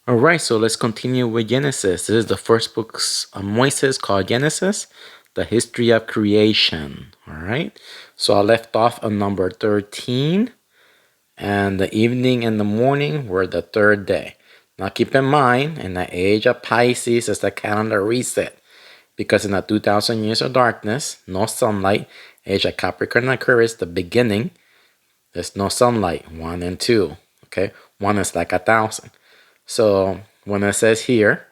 All right, so let's continue with Genesis. This is the first book of Moses called Genesis, the history of creation. All right, so I left off on number 13, and the evening and the morning were the third day. Now keep in mind, in the age of Pisces is the calendar reset, because in the 2000 years of darkness, no sunlight, age of Capricorn and Aquarius, the beginning, there's no sunlight, 1 and 2. Okay, 1 is like 1,000. So when it says here,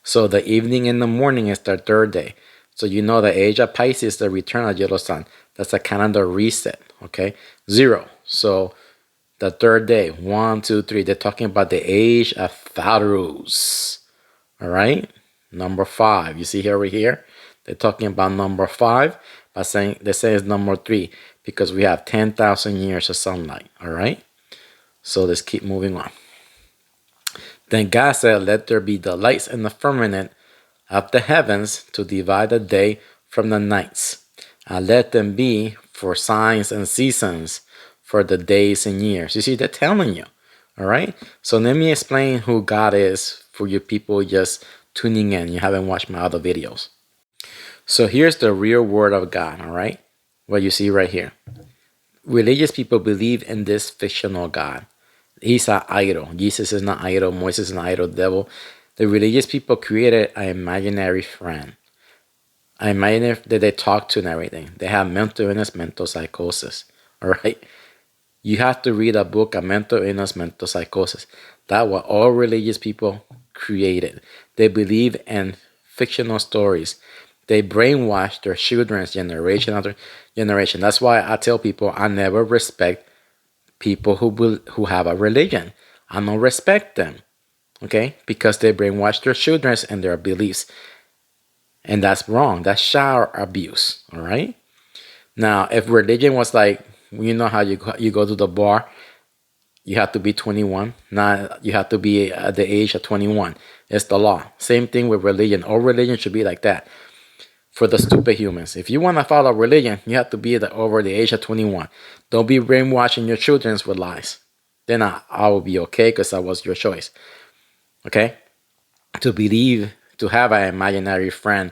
so the evening and the morning is the third day. So you know the age of Pisces, the return of yellow sun. That's a calendar reset, okay? 0. So the third day, 1, 2, 3. They're talking about the age of Pharaohs, all right? Number 5. You see here over here? They're talking about number 5 by saying, they say it's number 3 because we have 10,000 years of sunlight, all right? So let's keep moving on. Then God said, let there be the lights in the firmament of the heavens to divide the day from the nights. And let them be for signs and seasons, for the days and years. You see, they're telling you. All right. So let me explain who God is for you people just tuning in. You haven't watched my other videos. So here's the real word of God. All right. What you see right here. Religious people believe in this fictional God. He's an idol. Jesus is not idol. Moses is not idol. The devil. The religious people created an imaginary friend. I imagine that they talk to and everything. They have mental illness, mental psychosis. All right. You have to read a book of mental illness, mental psychosis. That's what all religious people created. They believe in fictional stories. They brainwash their children generation after generation. That's why I tell people I never respect people who have a religion. I don't respect them, okay? Because they brainwash their children and their beliefs. And that's wrong. That's child abuse, all right? Now, if religion was like, you know how you go to the bar, you have to be 21. Now, you have to be at the age of 21. It's the law. Same thing with religion. All religion should be like that for the stupid humans. If you want to follow religion, you have to be over the age of 21. Don't be brainwashing your children with lies. Then I will be okay because that was your choice. Okay? To believe, to have an imaginary friend,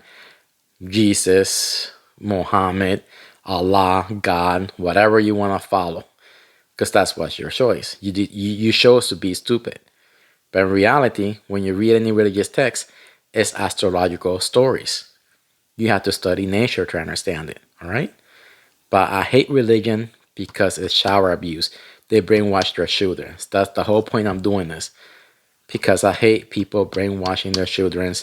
Jesus, Muhammad, Allah, God, whatever you want to follow. Because that's what's your choice. You chose to be stupid. But in reality, when you read any religious text, it's astrological stories. You have to study nature to understand it, all right? But I hate religion because it's child abuse. They brainwash their children. That's the whole point I'm doing this. Because I hate people brainwashing their children,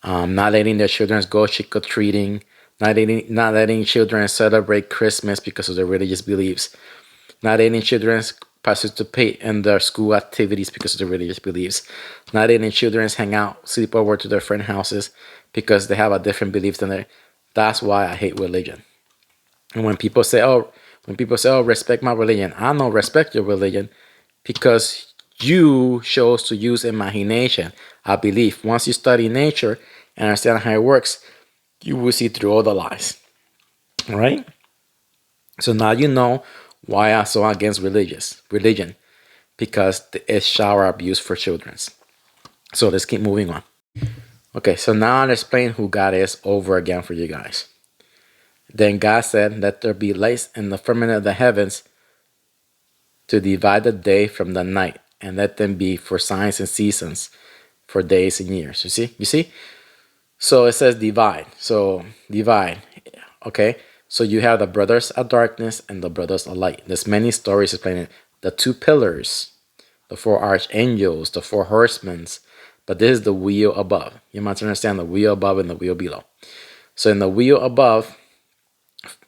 not letting their children go trick-or-treating, not letting children celebrate Christmas because of their religious beliefs, not letting children participate in their school activities because of their religious beliefs, not letting children hang out, sleep over to their friend houses because they have a different beliefs than they. That's why I hate religion. And when people say, "Oh, respect my religion," I don't respect your religion because you chose to use imagination. I believe once you study nature and understand how it works, you will see through all the lies. All right. So now you know why I'm so against religion, because it's child abuse for children. So let's keep moving on. Okay, so now I'll explain who God is over again for you guys. Then God said, let there be lights in the firmament of the heavens to divide the day from the night, and let them be for signs and seasons, for days and years. You see? So it says divide. So divide. Okay. So you have the brothers of darkness and the brothers of light. There's many stories explaining the 2 pillars, the 4 archangels, the 4 horsemen. But this is the wheel above. You must understand the wheel above and the wheel below. So in the wheel above,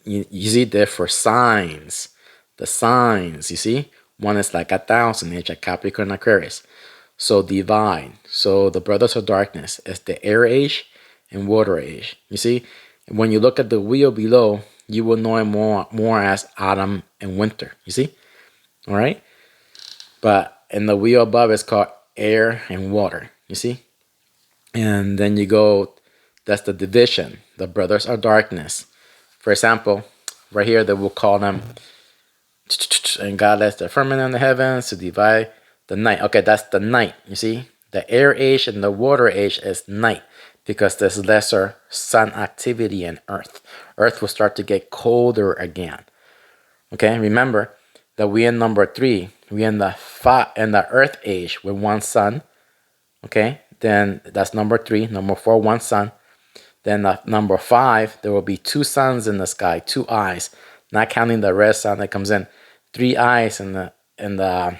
you see there for signs. The signs, you see? One is like 1,000, it's a Capricorn Aquarius. So divide. So the brothers of darkness is the air age and water age. You see? When you look at the wheel below, you will know it more as autumn and winter. You see? All right? But in the wheel above, it's called air and water. You see? And then you go, that's the division. The brothers are darkness. For example, right here, they will call them, and God lets the firmament in the heavens to divide The night. Okay, that's the night. You see, the air age and the water age is night because there's lesser sun activity in Earth. Earth will start to get colder again. Okay, remember that we in number 3. We in the Earth age with one sun. Okay, then that's number 3. Number 4, one sun. Then number 5, there will be 2 suns in the sky, 2 eyes, not counting the red sun that comes in. 3 eyes in the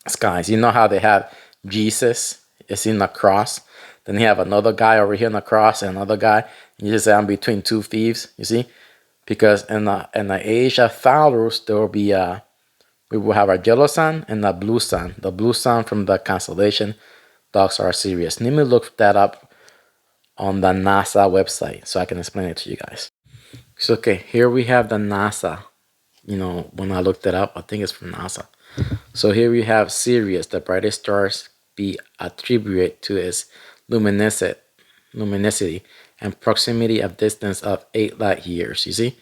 skies. You know how they have Jesus is in the cross. Then you have another guy over here in the cross and another guy. And you just say I'm between 2 thieves. You see, because in the age of Pharaohs there will be we will have our yellow sun and the blue sun. The blue sun from the constellation dogs are Sirius. Let me look that up on the NASA website so I can explain it to you guys. So okay, here we have the NASA. You know, when I looked it up, I think it's from NASA. So here we have Sirius, the brightest stars be attributed to its luminosity and proximity of distance of 8 light years. You see,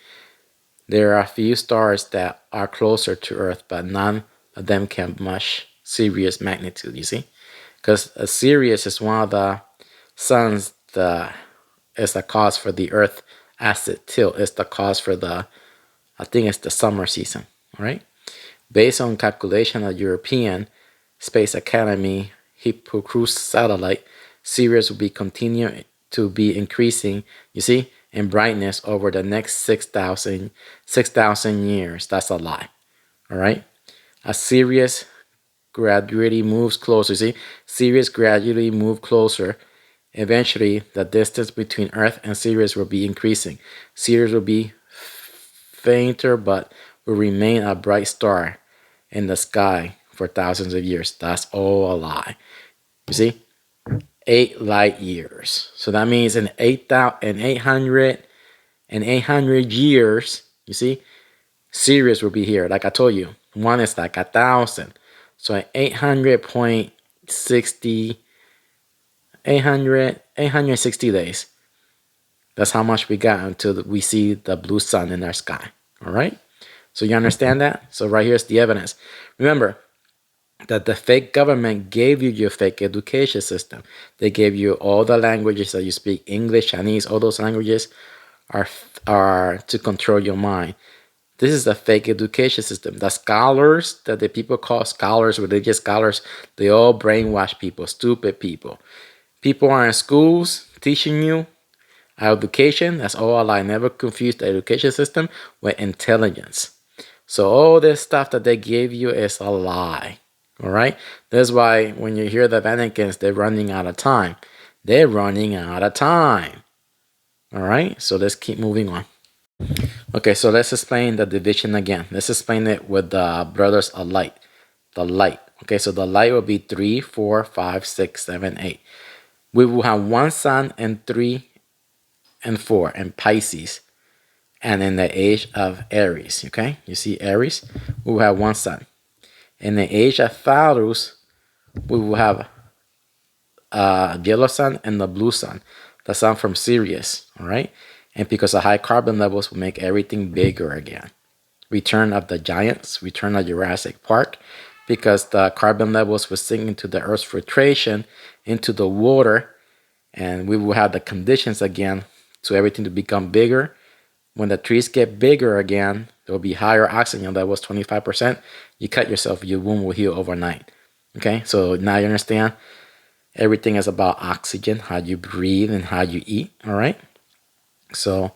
there are a few stars that are closer to Earth, but none of them can match Sirius magnitude. You see, because Sirius is one of the suns that is the cause for the Earth acid tilt. It's the cause for I think it's the summer season. All right. Based on calculation of European Space Academy Hippocrates satellite, Sirius will be continuing to be increasing, you see, in brightness over the next 6,000 years. That's a lie. All right. As Sirius gradually moves closer, see, Sirius gradually move closer. Eventually, the distance between Earth and Sirius will be increasing. Sirius will be fainter, but will remain a bright star in the sky for thousands of years. That's all a lie. You see, 8 light years. So that means in 800 years, you see, Sirius will be here. Like I told you, one is like 1,000. So in 860 days, that's how much we got until we see the blue sun in our sky. All right. So you understand that? So right here's the evidence. Remember that the fake government gave you your fake education system. They gave you all the languages that you speak, English, Chinese, all those languages are to control your mind. This is the fake education system. The scholars that the people call scholars, religious scholars, they all brainwash people, stupid people. People are in schools teaching you education. That's all a lie. Never confuse the education system with intelligence. So all this stuff that they gave you is a lie. All right. That's why when you hear the Vaticans, they're running out of time. They're running out of time. All right. So let's keep moving on. Okay. So let's explain the division again. Let's explain it with the brothers of light. The light. Okay. So the light will be 3, 4, 5, 6, 7, 8. We will have 1 sun and 3 and 4 in Pisces. And in the age of Aries, okay? You see Aries, we will have 1 sun. In the age of Pharaohs, we will have yellow sun and the blue sun, the sun from Sirius, all right? And because the high carbon levels will make everything bigger again. Return of the giants, return of Jurassic Park, because the carbon levels will sink into the Earth's filtration, into the water, and we will have the conditions again to everything to become bigger. When the trees get bigger again, there will be higher oxygen levels, 25%. You cut yourself, your wound will heal overnight. Okay, so now you understand everything is about oxygen, how you breathe and how you eat. All right. So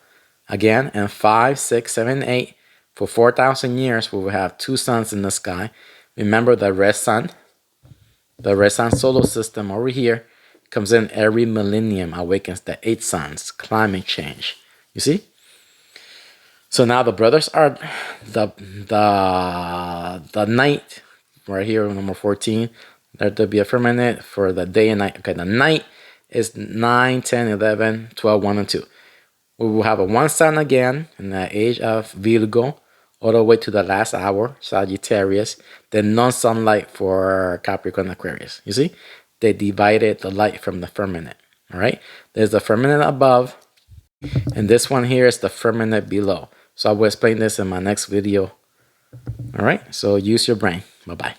again, in 5, 6, 7, 8, for 4,000 years, we will have 2 suns in the sky. Remember the red sun solar system over here comes in every millennium, awakens the 8 suns, climate change. You see? So now the brothers are the night right here, number 14. There'll be a firmament for the day and night. Okay, the night is 9, 10, 11, 12, 1, and 2. We will have a 1 sun again in the age of Virgo, all the way to the last hour, Sagittarius. Then non-sunlight for Capricorn, Aquarius. You see? They divided the light from the firmament. All right? There's the firmament above, and this one here is the firmament below. So I will explain this in my next video. All right? So use your brain. Bye-bye.